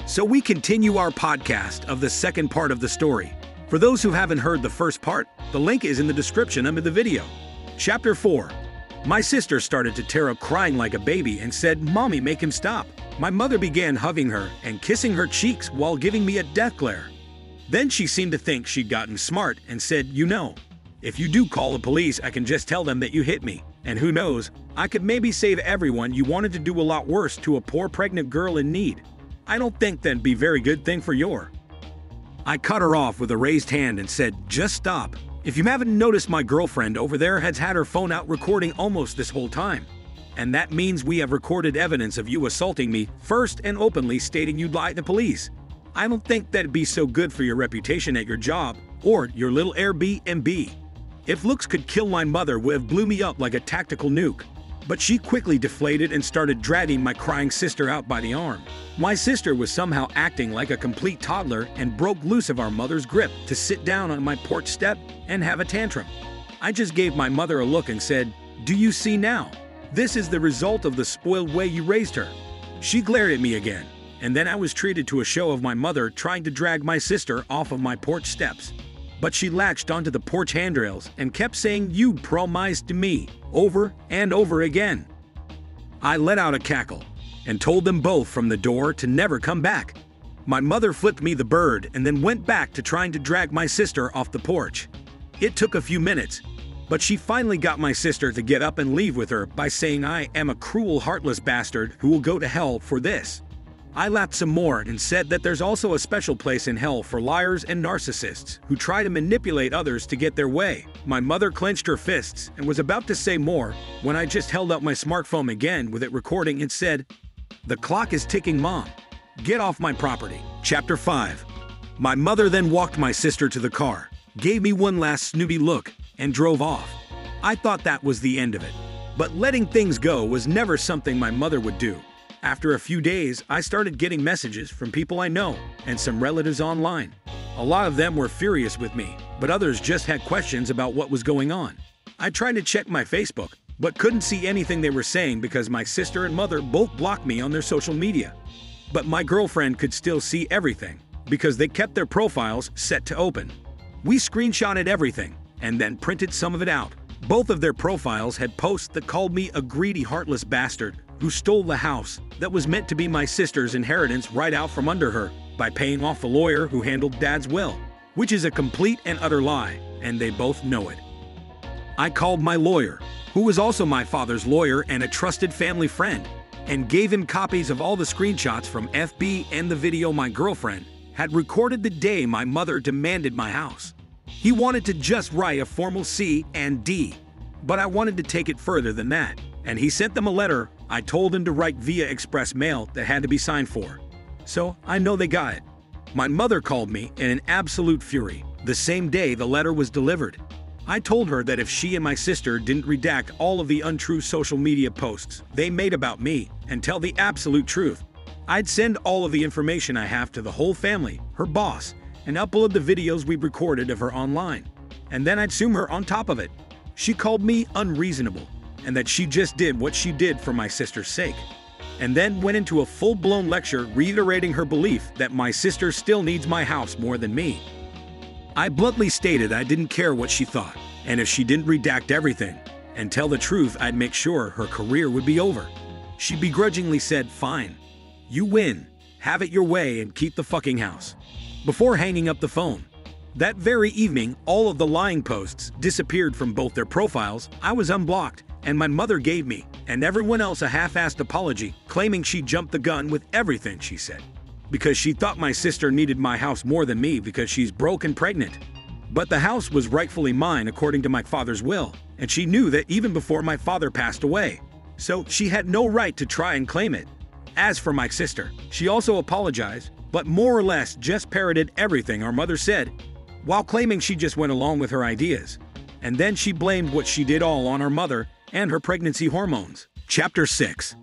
So we continue our podcast of the second part of the story. For those who haven't heard the first part, the link is in the description under the video. Chapter 4. My sister started to tear up crying like a baby and said, "Mommy, make him stop." My mother began hugging her and kissing her cheeks while giving me a death glare. Then she seemed to think she'd gotten smart and said, "You know, if you do call the police, I can just tell them that you hit me. And who knows, I could maybe save everyone. You wanted to do a lot worse to a poor pregnant girl in need. I don't think that'd be a very good thing for your." I cut her off with a raised hand and said, "Just stop. If you haven't noticed, my girlfriend over there has had her phone out recording almost this whole time. And that means we have recorded evidence of you assaulting me first and openly stating you'd lie to police. I don't think that'd be so good for your reputation at your job or your little Airbnb. If looks could kill, my mother would have blew me up like a tactical nuke." But she quickly deflated and started dragging my crying sister out by the arm. My sister was somehow acting like a complete toddler and broke loose of our mother's grip to sit down on my porch step and have a tantrum. I just gave my mother a look and said, "Do you see now? This is the result of the spoiled way you raised her." She glared at me again, and then I was treated to a show of my mother trying to drag my sister off of my porch steps. But she latched onto the porch handrails and kept saying, "You promised to me," over and over again. I let out a cackle and told them both from the door to never come back. My mother flipped me the bird and then went back to trying to drag my sister off the porch. It took a few minutes, but she finally got my sister to get up and leave with her by saying I am a cruel, heartless bastard who will go to hell for this. I laughed some more and said that there's also a special place in hell for liars and narcissists who try to manipulate others to get their way. My mother clenched her fists and was about to say more when I just held out my smartphone again with it recording and said, "The clock is ticking, Mom. Get off my property." Chapter 5. My mother then walked my sister to the car, gave me one last snooty look, and drove off. I thought that was the end of it. But letting things go was never something my mother would do. After a few days, I started getting messages from people I know and some relatives online. A lot of them were furious with me, but others just had questions about what was going on. I tried to check my Facebook, but couldn't see anything they were saying because my sister and mother both blocked me on their social media. But my girlfriend could still see everything because they kept their profiles set to open. We screenshotted everything and then printed some of it out. Both of their profiles had posts that called me a greedy, heartless bastard who stole the house that was meant to be my sister's inheritance right out from under her by paying off the lawyer who handled Dad's will, which is a complete and utter lie, and they both know it. I called my lawyer, who was also my father's lawyer and a trusted family friend, and gave him copies of all the screenshots from FB and the video my girlfriend had recorded the day my mother demanded my house. He wanted to just write a formal C and D, but I wanted to take it further than that, and he sent them a letter I told him to write via express mail that had to be signed for. So I know they got it. My mother called me in an absolute fury the same day the letter was delivered. I told her that if she and my sister didn't redact all of the untrue social media posts they made about me and tell the absolute truth, I'd send all of the information I have to the whole family, her boss, and upload the videos we recorded of her online. And then I'd sue her on top of it. She called me unreasonable, and that she just did what she did for my sister's sake, and then went into a full-blown lecture reiterating her belief that my sister still needs my house more than me. I bluntly stated I didn't care what she thought, and if she didn't redact everything and tell the truth, I'd make sure her career would be over. She begrudgingly said, "Fine, you win, have it your way and keep the fucking house," before hanging up the phone. That very evening, all of the lying posts disappeared from both their profiles. I was unblocked, and my mother gave me and everyone else a half-assed apology, claiming she jumped the gun with everything she said, because she thought my sister needed my house more than me because she's broke and pregnant. But the house was rightfully mine according to my father's will, and she knew that even before my father passed away, so she had no right to try and claim it. As for my sister, she also apologized, but more or less just parroted everything our mother said, while claiming she just went along with her ideas. And then she blamed what she did all on our mother and her pregnancy hormones. Chapter 6.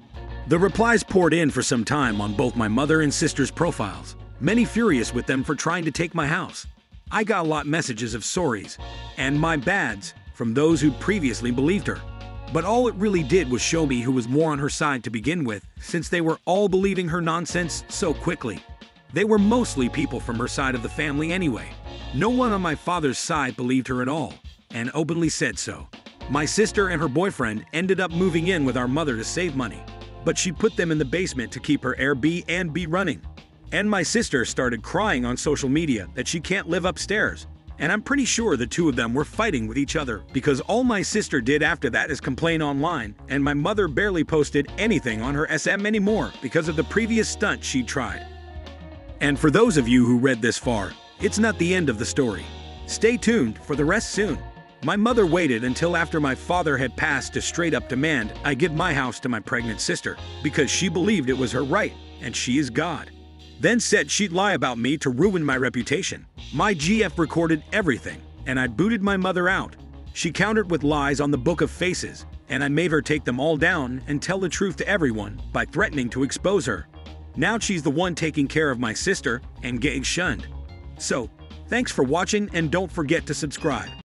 The replies poured in for some time on both my mother and sister's profiles, many furious with them for trying to take my house. I got a lot of messages of sorries and my bads from those who'd previously believed her. But all it really did was show me who was more on her side to begin with, since they were all believing her nonsense so quickly. They were mostly people from her side of the family anyway. No one on my father's side believed her at all, and openly said so. My sister and her boyfriend ended up moving in with our mother to save money, but she put them in the basement to keep her Airbnb running. And my sister started crying on social media that she can't live upstairs, and I'm pretty sure the two of them were fighting with each other because all my sister did after that is complain online, and my mother barely posted anything on her SM anymore because of the previous stunt she tried. And for those of you who read this far, it's not the end of the story. Stay tuned for the rest soon. My mother waited until after my father had passed to straight up demand I give my house to my pregnant sister because she believed it was her right and she is God. Then said she'd lie about me to ruin my reputation. My GF recorded everything and I booted my mother out. She countered with lies on the Book of Faces and I made her take them all down and tell the truth to everyone by threatening to expose her. Now she's the one taking care of my sister and getting shunned. So, thanks for watching and don't forget to subscribe.